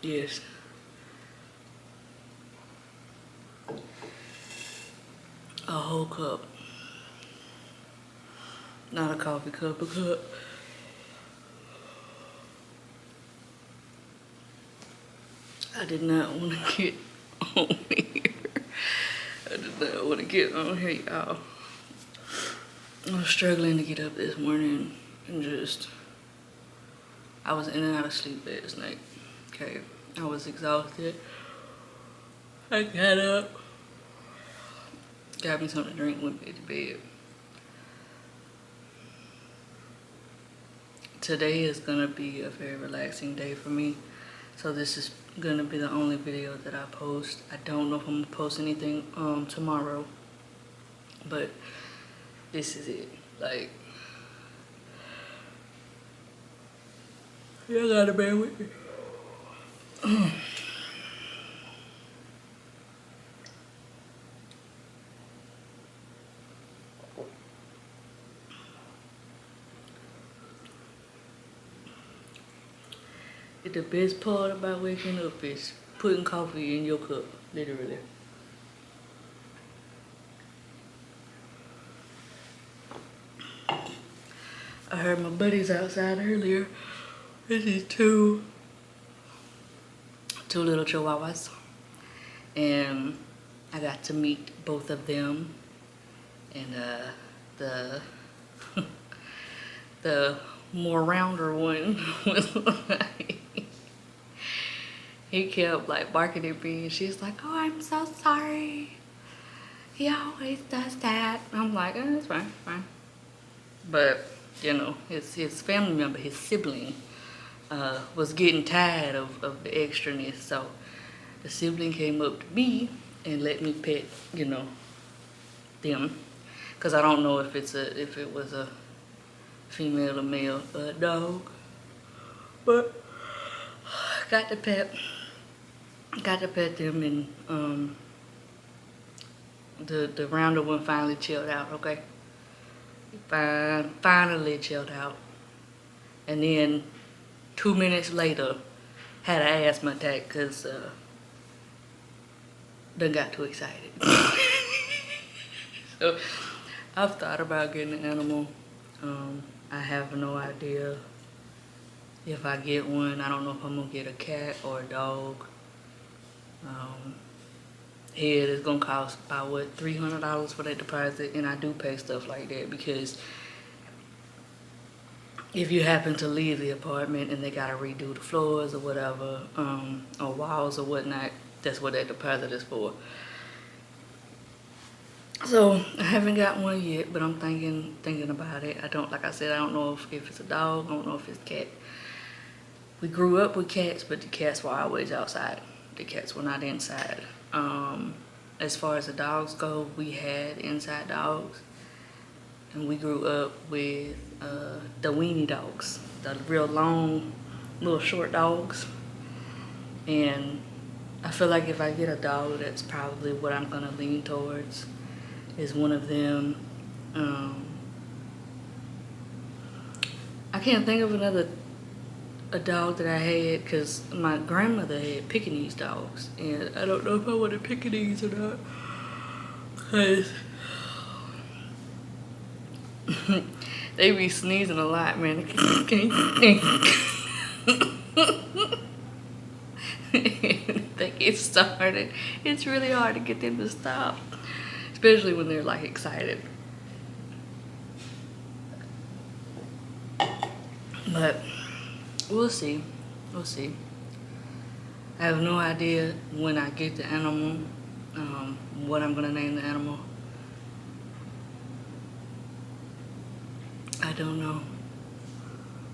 Yes. A whole cup. Not a coffee cup, a cup. I did not want to get on here. I did not want to get on here, y'all. I was struggling to get up this morning and I was in and out of sleep last night. Okay, I was exhausted. I got up, got me something to drink, went back to bed. Today is gonna be a very relaxing day for me. So this is gonna be the only video that I post. I don't know if I'm gonna post anything tomorrow, but this is it. Like, you gotta bear with me. The best part about waking up is putting coffee in your cup, literally. I heard my buddies outside earlier. This is two little chihuahuas. And I got to meet both of them. And the the more rounder one was like, he kept like barking at me, and she's like, "Oh, I'm so sorry. He always does that." I'm like, "Oh, it's fine, fine." But you know, his family member, his sibling, was getting tired of the extraness, so the sibling came up to me and let me pet, you know, them, because I don't know if it was a female or male dog, but got to pet them, and the rounder one finally chilled out. Okay, finally chilled out, and then 2 minutes later had an asthma attack because done got too excited. So I've thought about getting an animal. I have no idea if I get one. I don't know if I'm gonna get a cat or a dog. Head is gonna cost about what, $300 for that deposit, and I do pay stuff like that because if you happen to leave the apartment and they gotta redo the floors or whatever, or walls or whatnot, that's what that deposit is for. So I haven't got one yet, but I'm thinking about it. Like I said, I don't know if it's a dog. I don't know if it's a cat. We grew up with cats, but the cats were always outside. The cats were not inside. As far as the dogs go, we had inside dogs, and we grew up with the weenie dogs, the real long, little short dogs. And I feel like if I get a dog, that's probably what I'm gonna lean towards, is one of them. I can't think of a dog that I had, because my grandmother had Pekingese dogs, and I don't know if I want a Pekingese or not, because they be sneezing a lot, man. If they get started, it's really hard to get them to stop, especially when they're like excited. But we'll see. I have no idea when I get the animal, what I'm gonna name the animal. I don't know.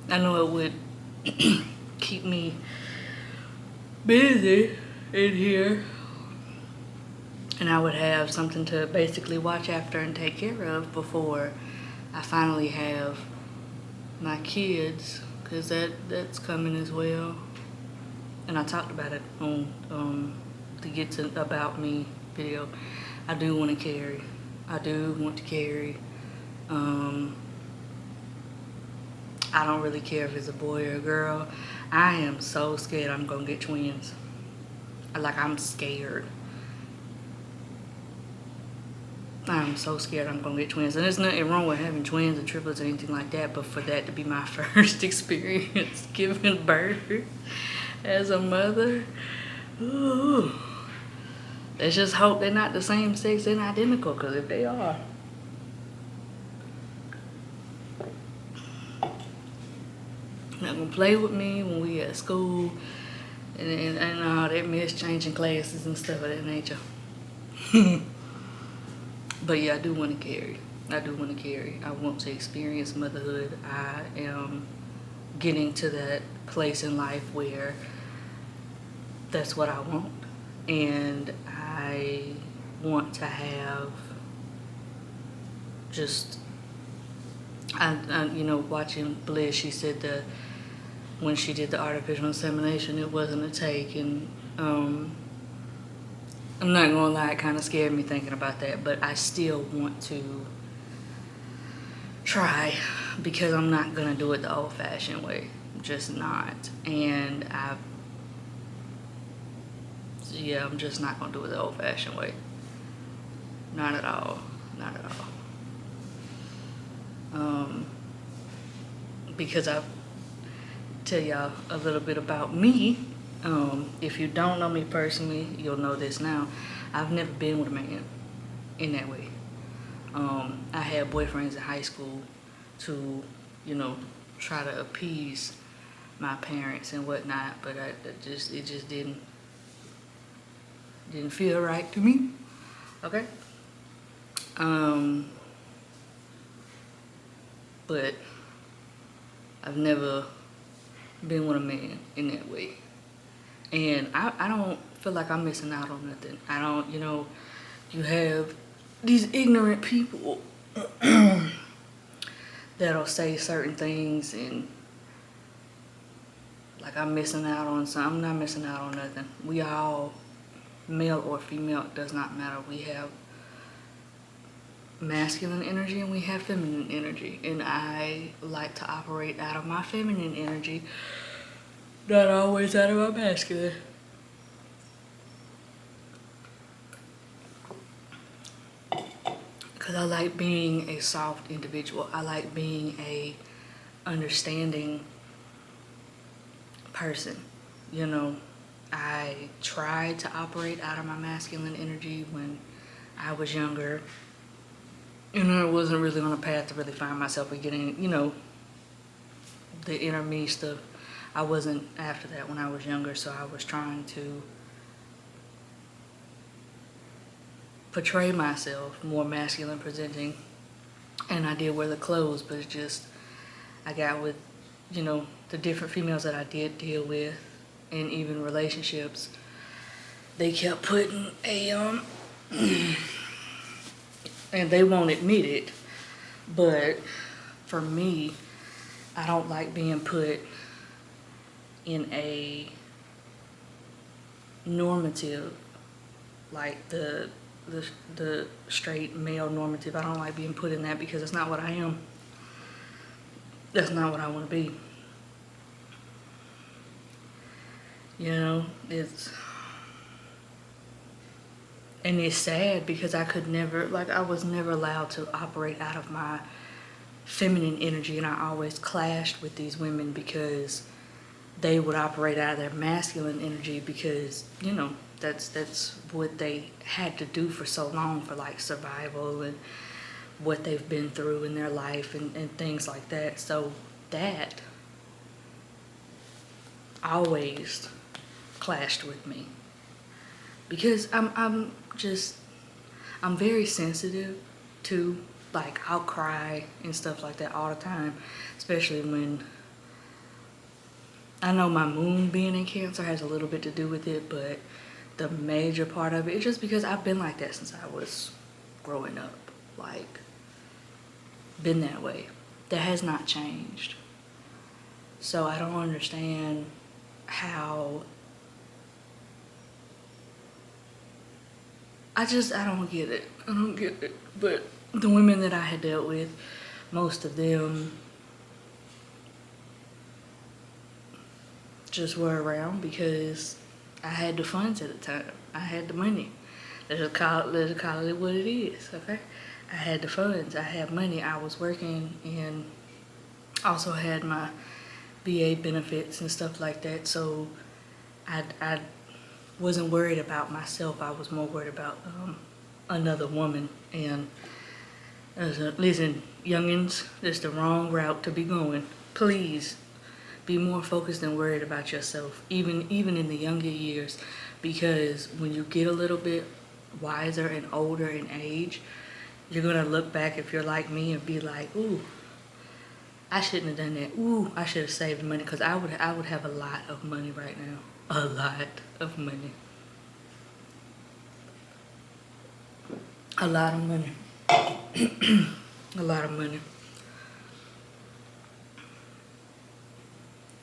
I know it would keep me busy in here, and I would have something to basically watch after and take care of before I finally have my kids, because that's coming as well. And I talked about it on the Get to About Me video. I do want to carry. I don't really care if it's a boy or a girl. I am so scared I'm gonna get twins. Like, I'm scared. I'm so scared I'm gonna get twins. And there's nothing wrong with having twins and triplets or anything like that, but for that to be my first experience giving birth as a mother, ooh. Let's just hope they're not the same sex and identical, because if they are, not gonna play with me when we at school and all that mess, changing classes and stuff of that nature. But yeah, I do want to carry. I want to experience motherhood. I am getting to that place in life where that's what I want. And I want to have just, watching Bliss, she said when she did the artificial insemination, it wasn't a take. And I'm not gonna lie, it kind of scared me thinking about that, but I still want to try, because I'm not gonna do it the old-fashioned way. Just not. And I'm just not gonna do it the old-fashioned way. Not at all. Because I tell y'all a little bit about me. If you don't know me personally, you'll know this now. I've never been with a man in that way. I had boyfriends in high school to, try to appease my parents and whatnot, but it just didn't feel right to me. Okay. But I've never been with a man in that way. And I don't feel like I'm missing out on nothing. I don't, you have these ignorant people that'll say certain things and like I'm missing out on something. I'm not missing out on nothing. We all, male or female, it does not matter. We have masculine energy and we have feminine energy. And I like to operate out of my feminine energy, not always out of my masculine. Because I like being a soft individual. I like being a understanding person. I tried to operate out of my masculine energy when I was younger. I wasn't really on a path to really find myself again. The inner me stuff. I wasn't after that when I was younger, so I was trying to portray myself more masculine presenting, and I did wear the clothes, but I got with, the different females that I did deal with, and even relationships, they kept putting and they won't admit it, but for me, I don't like being put in a normative, like the straight male normative. I don't like being put in that because it's not what I am. That's not what I want to be. It's sad because I was never allowed to operate out of my feminine energy, and I always clashed with these women because they would operate out of their masculine energy because, that's what they had to do for so long for like survival and what they've been through in their life and things like that. So that always clashed with me because I'm very sensitive to, like, I'll cry and stuff like that all the time, especially when I know my moon being in Cancer has a little bit to do with it, but the major part of it is just because I've been like that since I was growing up. Like, been that way. That has not changed. So I don't understand how I don't get it. I don't get it. But the women that I had dealt with, most of them just were around because I had the funds at the time. I had the money. Let's call it what it is, okay? I had the funds. I had money. I was working and also had my VA benefits and stuff like that. So I wasn't worried about myself. I was more worried about another woman. And listen, youngins, that's the wrong route to be going. Please be more focused and worried about yourself, even in the younger years, because when you get a little bit wiser and older in age, you're gonna look back, if you're like me, and be like, ooh, I shouldn't have done that. Ooh, I should have saved money, because I would have a lot of money right now. A lot of money. A lot of money. A lot of money.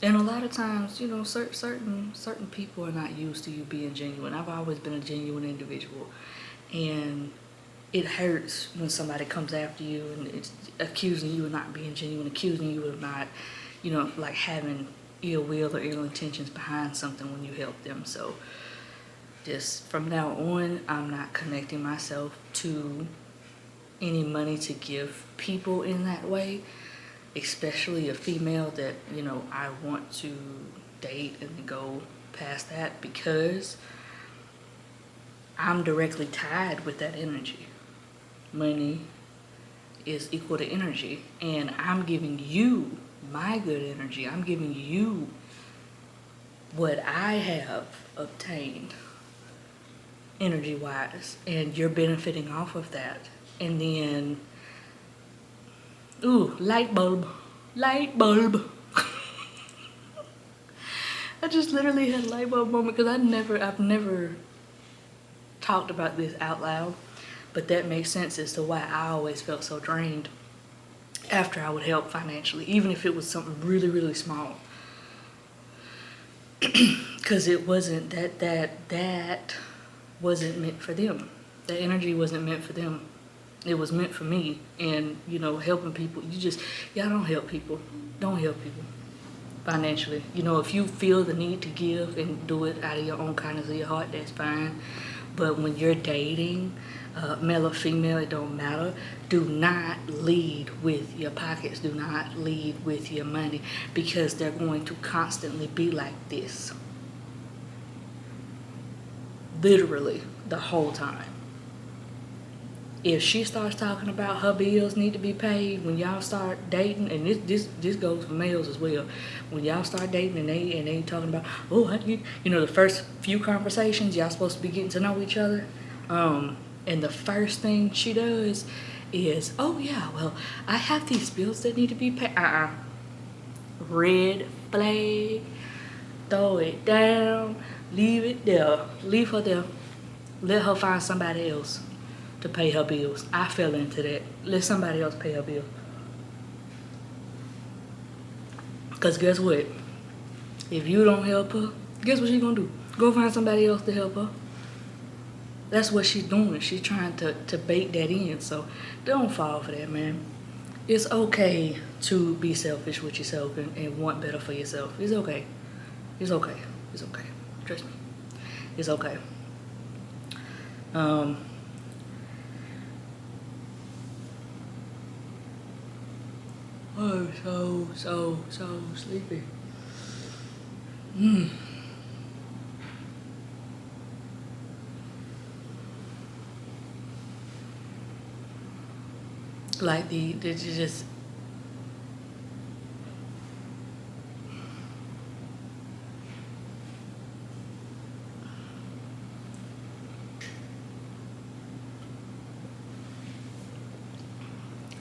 And a lot of times, you know, certain people are not used to you being genuine. I've always been a genuine individual, and it hurts when somebody comes after you and it's accusing you of not being genuine, accusing you of not, you know, like having ill will or ill intentions behind something when you help them. So just from now on, I'm not connecting myself to any money to give people in that way, especially a female that, you know, I want to date and go past that, because I'm directly tied with that energy. Money is equal to energy, and I'm giving you my good energy. I'm giving you what I have obtained energy wise, and you're benefiting off of that. And then, ooh, light bulb. I just literally had a light bulb moment, because I've never talked about this out loud, but that makes sense as to why I always felt so drained after I would help financially, even if it was something really, really small. Because it wasn't that wasn't meant for them. That energy wasn't meant for them. It was meant for me. And, you know, helping people, y'all don't help people. Don't help people financially. You know, if you feel the need to give and do it out of your own kindness of your heart, that's fine. But when you're dating, male or female, it don't matter. Do not lead with your pockets. Do not lead with your money, because they're going to constantly be like this. Literally the whole time. If she starts talking about her bills need to be paid when y'all start dating, and this goes for males as well, when y'all start dating and they talking about, oh, how do you know, the first few conversations y'all supposed to be getting to know each other, and the first thing she does is, oh yeah, well, I have these bills that need to be paid. Red flag. Throw it down. Leave it there. Leave her there. Let her find somebody else to pay her bills. I fell into that. Let somebody else pay her bill. Because guess what? If you don't help her, guess what she's going to do? Go find somebody else to help her. That's what she's doing. She's trying to bait that in. So don't fall for that, man. It's okay to be selfish with yourself and want better for yourself. It's okay. It's okay. It's okay. Trust me. It's okay. Oh, so sleepy. Like just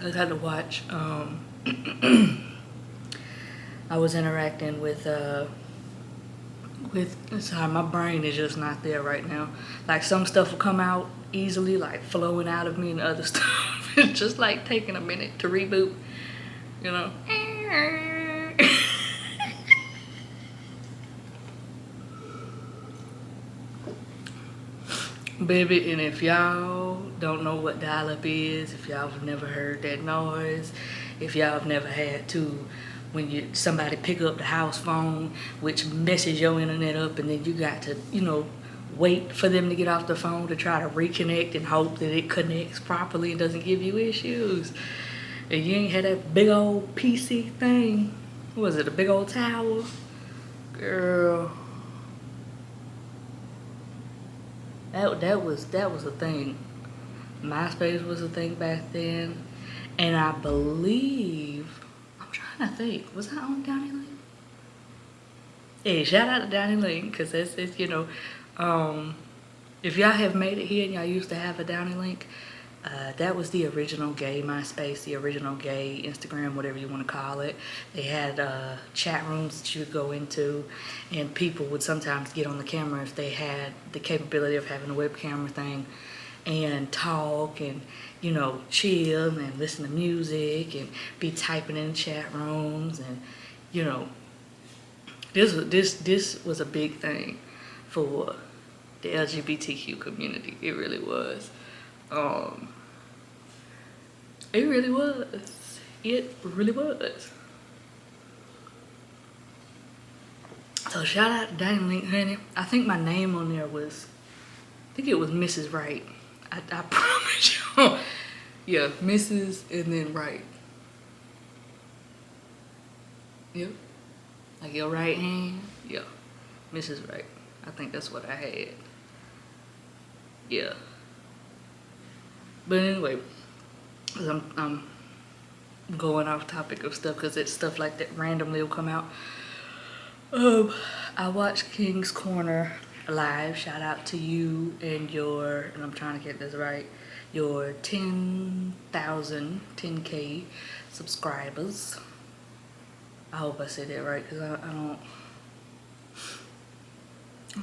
I got to watch. I was interacting with sorry, my brain is just not there right now. Like, some stuff will come out easily, like flowing out of me, and other stuff it's just like taking a minute to reboot, you know. Baby, and if y'all don't know what dial-up is, if y'all have never heard that noise, if y'all have never had to when somebody pick up the house phone, which messes your internet up, and then you got to, wait for them to get off the phone to try to reconnect and hope that it connects properly and doesn't give you issues. And you ain't had that big old PC thing. What was it, a big old tower? Girl. That was a thing. MySpace was a thing back then. And I believe, I'm trying to think, was I on Downey Link? Hey, shout out to Downey Link, because it's if y'all have made it here and y'all used to have a Downey Link, that was the original gay MySpace, the original gay Instagram, whatever you want to call it. They had chat rooms that you would go into, and people would sometimes get on the camera if they had the capability of having a webcam thing, and talk and, chill and listen to music and be typing in chat rooms. And, this was a big thing for the LGBTQ community. It really was. It really was. It really was. So shout out to Downey Link, honey. I think my name on there was, I think it was Mrs. Wright. I promise you. Yeah, Mrs. and then Wright. Yep. Like your right hand. Yeah. Mrs. Wright. I think that's what I had. Yeah. But anyway, I'm going off topic of stuff because it's stuff like that randomly will come out. I watched King's Corner live. Shout out to you and and I'm trying to get this right, your 10K subscribers. I hope I said that right, because I'm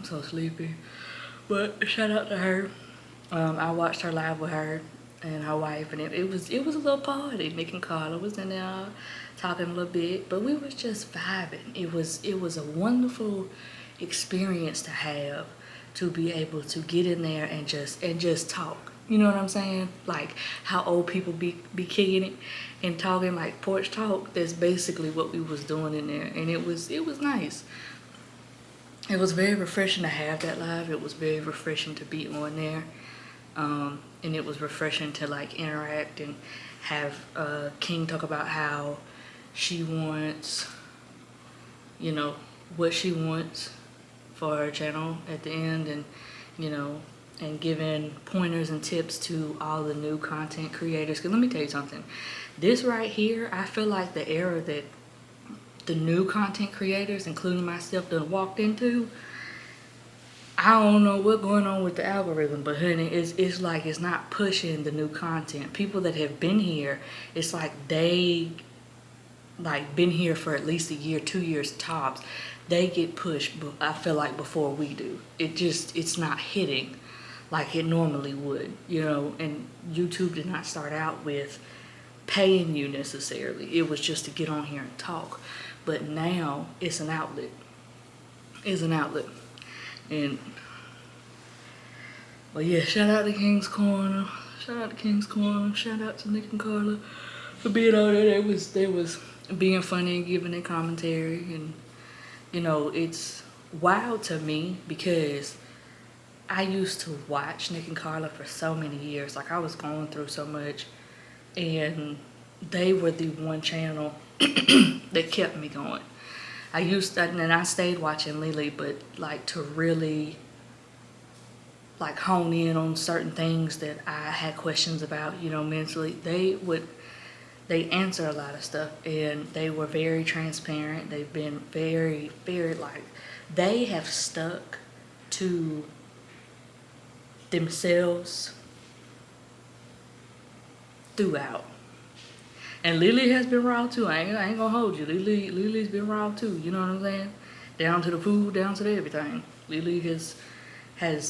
so sleepy. But shout out to her. I watched her live with her and her wife, and it was a little party. Nick and Carla was in there talking a little bit, but we was just vibing. It was a wonderful experience to have, to be able to get in there and just talk. You know what I'm saying? Like how old people be kicking it and talking, like porch talk. That's basically what we was doing in there, and it was nice. It was very refreshing to have that live. It was very refreshing to be on there. And it was refreshing to like interact and have King talk about how she wants, what she wants for her channel at the end, and and giving pointers and tips to all the new content creators. Because let me tell you something, this right here, I feel like the era that the new content creators, including myself, done walked into, I don't know what's going on with the algorithm, but honey, it's like it's not pushing the new content. People that have been here, it's like they been here for at least a year, 2 years tops. They get pushed, I feel like, before we do. It's not hitting like it normally would, and YouTube did not start out with paying you necessarily. It was just to get on here and talk. But now it's an outlet. It's an outlet. And well, yeah, shout out to King's Corner. Shout out to King's Corner. Shout out to Nick and Carla for being on there. They was being funny and giving their commentary, and it's wild to me because I used to watch Nick and Carla for so many years. Like I was going through so much, and they were the one channel that kept me going. And I stayed watching Lily, but like to really like hone in on certain things that I had questions about, mentally, they answer a lot of stuff, and they were very transparent. They've been very, very they have stuck to themselves throughout. And Lily has been raw too. I ain't gonna hold you. Lily's been raw too. You know what I'm saying? Down to the food, down to the everything. Lily has,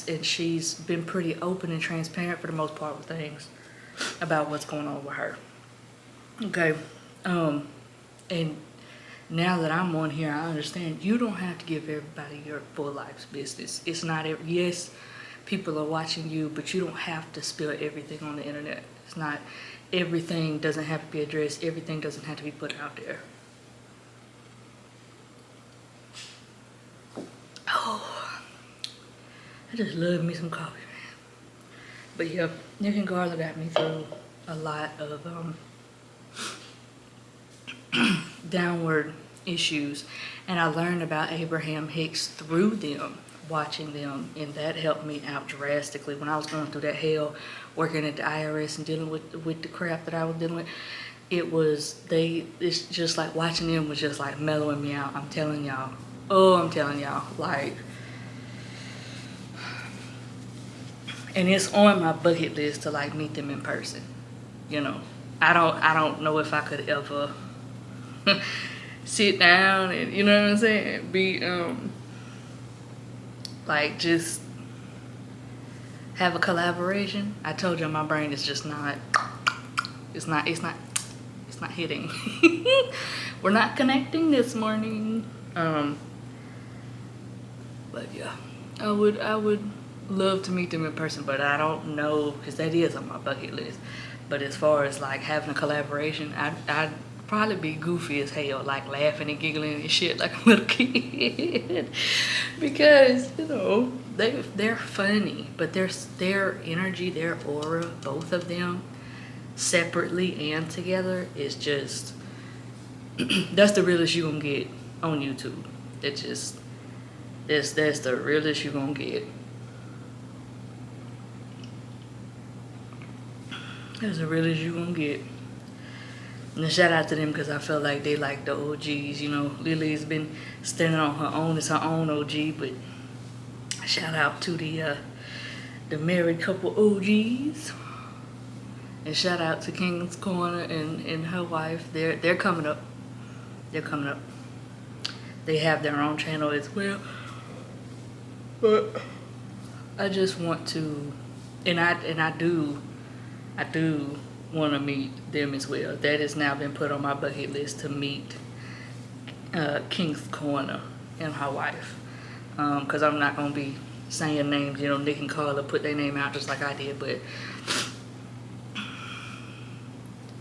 and she's been pretty open and transparent for the most part with things about what's going on with her. Okay, and now that I'm on here, I understand you don't have to give everybody your full life's business. It's not yes, people are watching you, but you don't have to spill everything on the internet. It's not. Everything doesn't have to be addressed. Everything doesn't have to be put out there. I just love me some coffee, man. But yeah, Nick and Garla got me through a lot of downward issues, and I learned about Abraham Hicks through them, watching them, and that helped me out drastically when I was going through that hell, working at the IRS and dealing with the crap that I was dealing with. It's just like watching them was just like mellowing me out. I'm telling y'all. Like, and it's on my bucket list to like meet them in person. You know, I don't know if I could ever sit down and, you know what I'm saying, be like just have a collaboration. I told you my brain is just not. It's not hitting. We're not connecting this morning. But yeah, I would love to meet them in person, but I don't know, because that is on my bucket list. But as far as like having a collaboration, I'd probably be goofy as hell, like laughing and giggling and shit like a little kid. Because, you know, they're funny, but their energy, their aura, both of them, separately and together, is just that's the realest you gonna get on YouTube. That's the realest you gonna get. That's the realest you gonna get. And a shout out to them, because I feel like they like the OGs. You know, Lily's been standing on her own as her own OG, but shout out to the married couple OGs. And shout out to King's Corner and her wife. They're coming up. They're coming up. They have their own channel as well. But I just want to, and I do want to meet them as well. That has now been put on my bucket list, to meet King's Corner and her wife. Because I'm not gonna be saying names. You know, Nick and Carla put their name out just like I did, but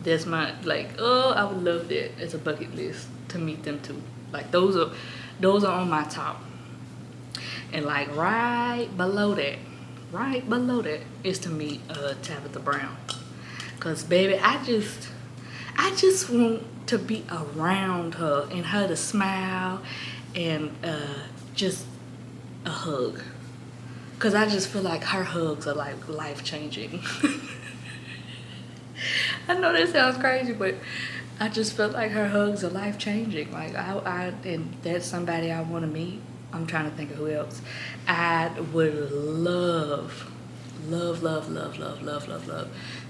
that's my, like, oh, I would love that as a bucket list, to meet them too. Like, those are on my top. And like right below that is to meet Tabitha Brown. Cause baby, I just want to be around her and her to smile and just a hug. Cause I just feel like her hugs are like life changing. I know that sounds crazy, but I just felt like her hugs are life changing. Like and that's somebody I want to meet. I'm trying to think of who else. I would love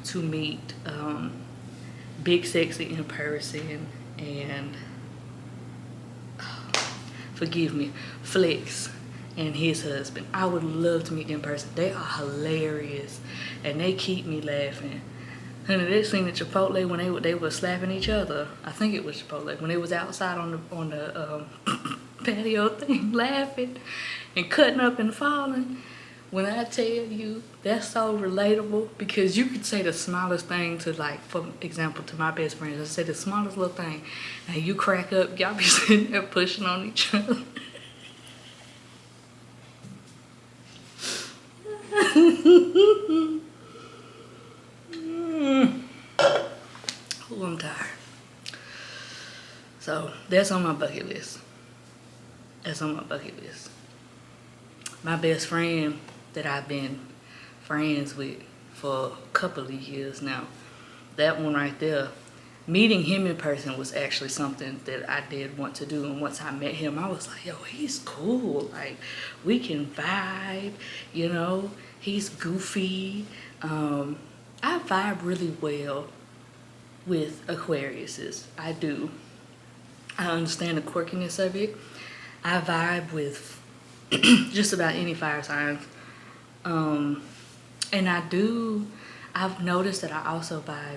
to meet Big Sexy in person, and forgive me, Flex and his husband. I would love to meet them in person. They are hilarious and they keep me laughing. Honey, they seen at Chipotle when they were slapping each other. I think it was Chipotle when they was outside on the patio thing, laughing and cutting up and falling. When I tell you, that's so relatable, because you could say the smallest thing to, like, for example, to my best friends, I say the smallest little thing, and you crack up, y'all be sitting there pushing on each other. Oh, I'm tired. So that's on my bucket list. My best friend that I've been friends with for a couple of years now, that one right there, meeting him in person was actually something that I did want to do. And once I met him, I was like, yo, he's cool. Like, we can vibe, you know, he's goofy. I vibe really well with Aquariuses. I do. I understand the quirkiness of it. I vibe with just about any fire signs. And I've noticed that I also I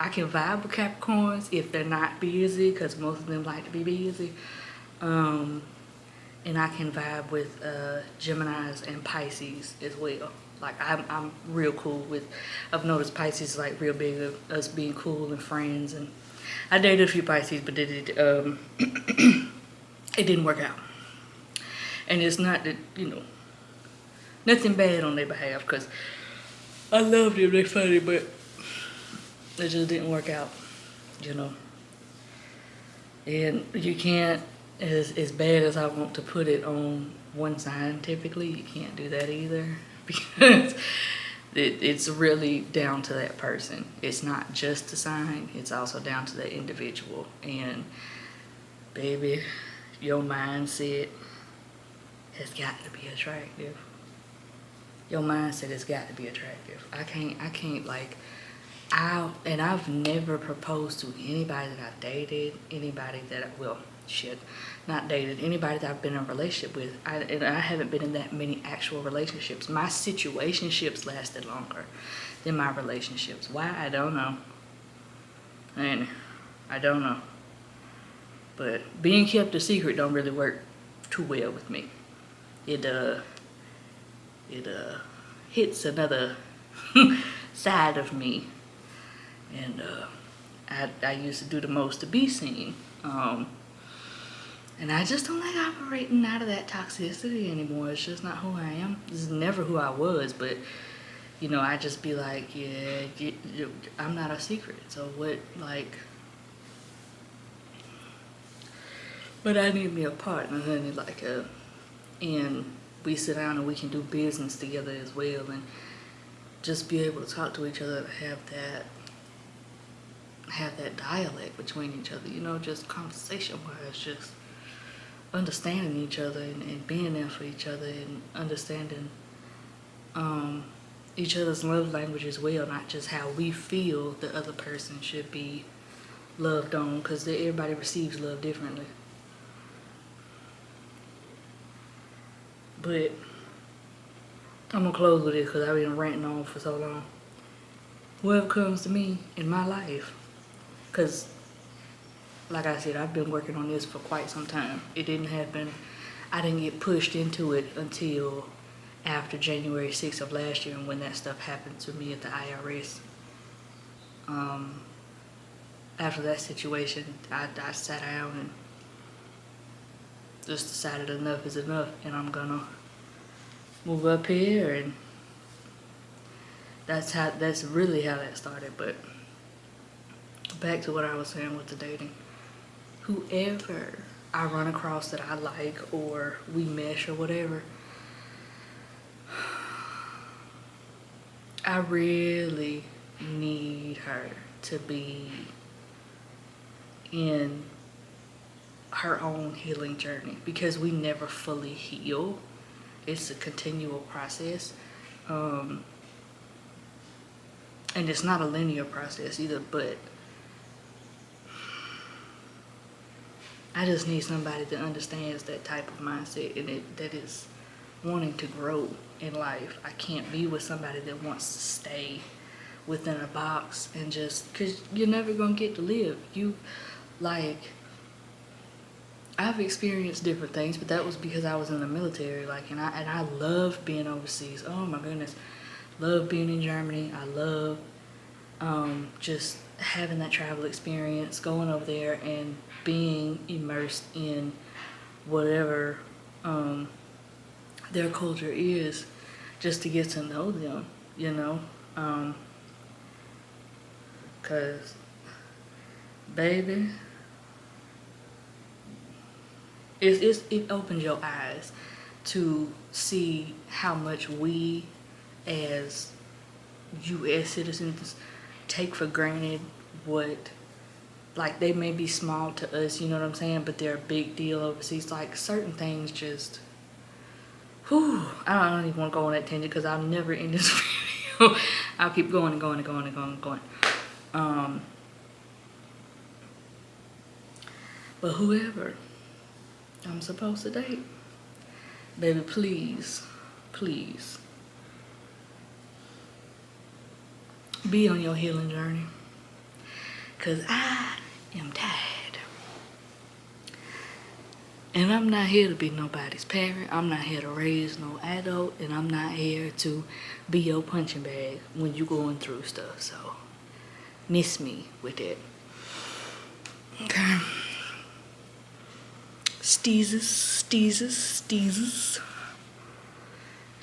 can vibe with Capricorns if they're not busy, because most of them like to be busy. And I can vibe with Geminis and Pisces as well. Like, I'm real cool with, I've noticed Pisces is like real big of us being cool and friends. And I dated a few Pisces, but it didn't work out. And it's not that, you know, Nothing bad on their behalf, because I love them, they're funny, but it just didn't work out, you know. And you can't, as bad as I want to put it on one sign, typically, you can't do that either. Because it's really down to that person. It's not just the sign, it's also down to the individual. And baby, your mindset has got to be attractive. Your mindset has got to be attractive. I can't like, I've never proposed to anybody that I've dated, anybody that not dated, anybody that I've been in a relationship with. And I haven't been in that many actual relationships. My situationships lasted longer than my relationships. Why? I don't know. And I don't know. But being kept a secret don't really work too well with me. It hits another side of me. And I used to do the most to be seen. And I just don't like operating out of that toxicity anymore. It's just not who I am. This is never who I was, but, you know, I just be like, yeah, I'm not a secret. So what, like, but I need me a partner, honey, like and we sit down and we can do business together as well, and just be able to talk to each other, have that dialect between each other, you know, just conversation wise, just understanding each other and being there for each other and understanding each other's love language as well, not just how we feel the other person should be loved on, because everybody receives love differently. But I'm gonna close with this because I've been ranting on for so long. Whoever comes to me in my life, because like I said, I've been working on this for quite some time. It didn't happen, I didn't get pushed into it until after January 6th of last year, and when that stuff happened to me at the IRS. After that situation, I sat down and just decided enough is enough, and I'm gonna move up here, and that's really how that started. But back to what I was saying with the dating. Whoever I run across that I like, or we mesh or whatever, I really need her to be in her own healing journey, because we never fully heal. It's a continual process. And it's not a linear process either, but I just need somebody that understands that type of mindset, and that is wanting to grow in life. I can't be with somebody that wants to stay within a box and just, because you're never gonna get to live. I've experienced different things, but that was because I was in the military, and I love being overseas. Oh my goodness, love being in Germany. I love just having that travel experience, going over there and being immersed in whatever their culture is, just to get to know them, you know. Cause baby, it opens your eyes to see how much we as U.S. citizens take for granted what, like, they may be small to us, you know what I'm saying, but they're a big deal overseas. Like, certain things just, I don't even want to go on that tangent because I'm never in this video. I'll keep going and going and going and going and going. But whoever I'm supposed to date, baby, please, please be on your healing journey, because I am tired. And I'm not here to be nobody's parent. I'm not here to raise no adult, and I'm not here to be your punching bag when you going through stuff. So miss me with it. Okay. Steezes.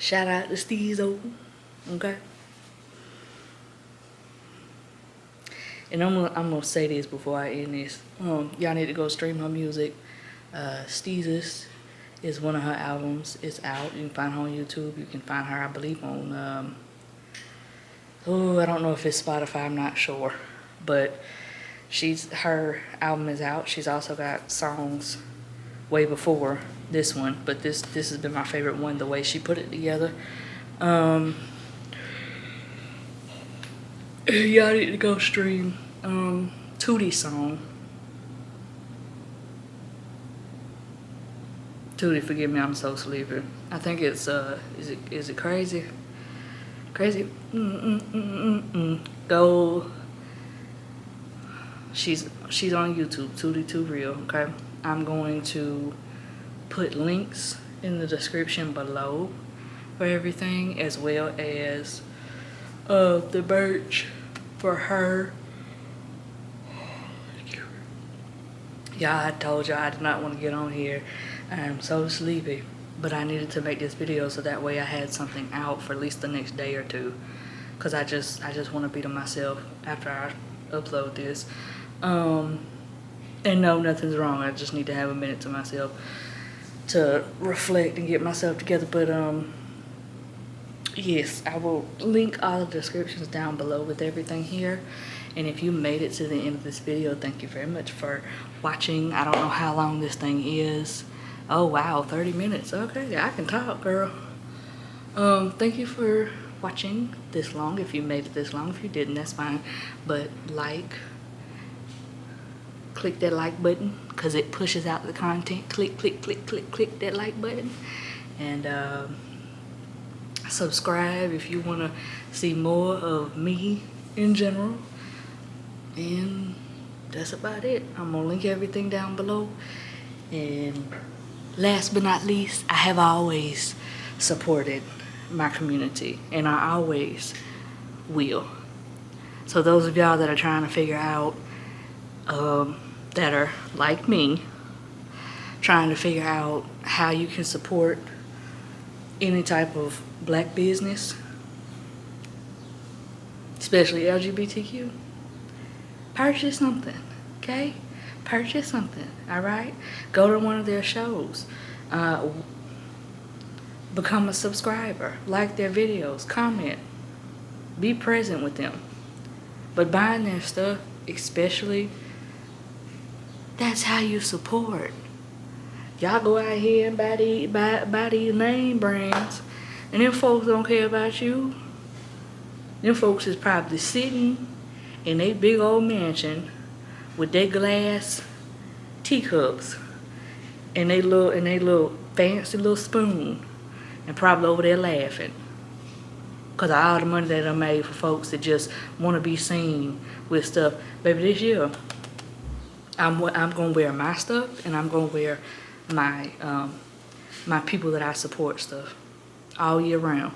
Shout out to Steezo. Okay. And I'm gonna say this before I end this. Y'all need to go stream her music. Steezus is one of her albums. It's out. You can find her on YouTube. You can find her, I believe, on I don't know if it's Spotify, I'm not sure. But her album is out. She's also got songs way before this one, but this has been my favorite one, the way she put it together. Y'all need to go stream Tootie's song. Tootie, forgive me, I'm so sleepy. I think it's is it crazy? Crazy. Go. She's on YouTube, Tootie Too Real. Okay, I'm going to put links in the description below for everything, as well as the merch for her. Yeah, I told y'all I did not want to get on here. I'm so sleepy, but I needed to make this video so that way I had something out for at least the next day or two, because I just want to be to myself after I upload this. And no, nothing's wrong. I just need to have a minute to myself to reflect and get myself together. But yes, I will link all the descriptions down below with everything here. And if you made it to the end of this video, thank you very much for watching. I don't know how long this thing is. Oh wow, 30 minutes. Okay, I can talk, girl. Thank you for watching this long, if you made it this long. If you didn't, that's fine. But click that like button, because it pushes out the content. Click that like button. And subscribe if you want to see more of me in general. And that's about it. I'm gonna link everything down below. And last but not least, I have always supported my community, and I always will. So those of y'all that are trying to figure out that are like me, trying to figure out how you can support any type of black business, especially LGBTQ, purchase something, okay? Purchase something, all right? Go to one of their shows. Become a subscriber. Like their videos. Comment. Be present with them. But buying their stuff, especially, that's how you support. Y'all go out here and buy these name brands, and them folks don't care about you. Them folks is probably sitting in a big old mansion with their glass teacups and they little fancy little spoon, and probably over there laughing because of all the money that I made for folks that just want to be seen with stuff. Baby, this year I'm gonna wear my stuff, and I'm gonna wear my my people that I support stuff all year round.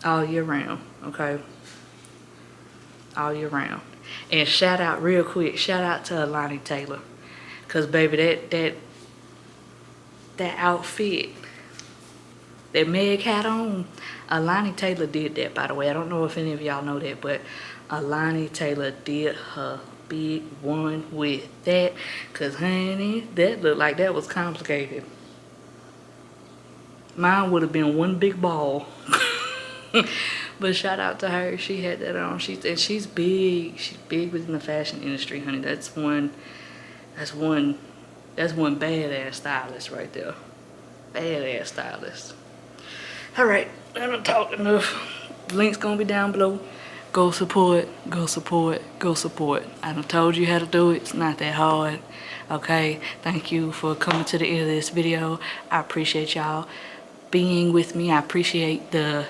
All year round, okay? All year round. And shout out real quick, shout out to Alani Taylor, cause baby, that outfit that Meg had on, Alani Taylor did that, by the way. I don't know if any of y'all know that, but Alani Taylor did her big one with that, cause honey, that looked like that was complicated. Mine would have been one big ball. But shout out to her. She had that on. She's big. She's big within the fashion industry, honey. That's one badass stylist right there. Badass stylist. All right, I done talked enough. The link's gonna be down below. Go support. Go support. Go support. I done told you how to do it. It's not that hard. Okay. Thank you for coming to the end of this video. I appreciate y'all being with me. I appreciate the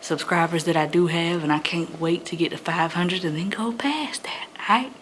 subscribers that I do have, and I can't wait to get to 500 and then go past that. All right.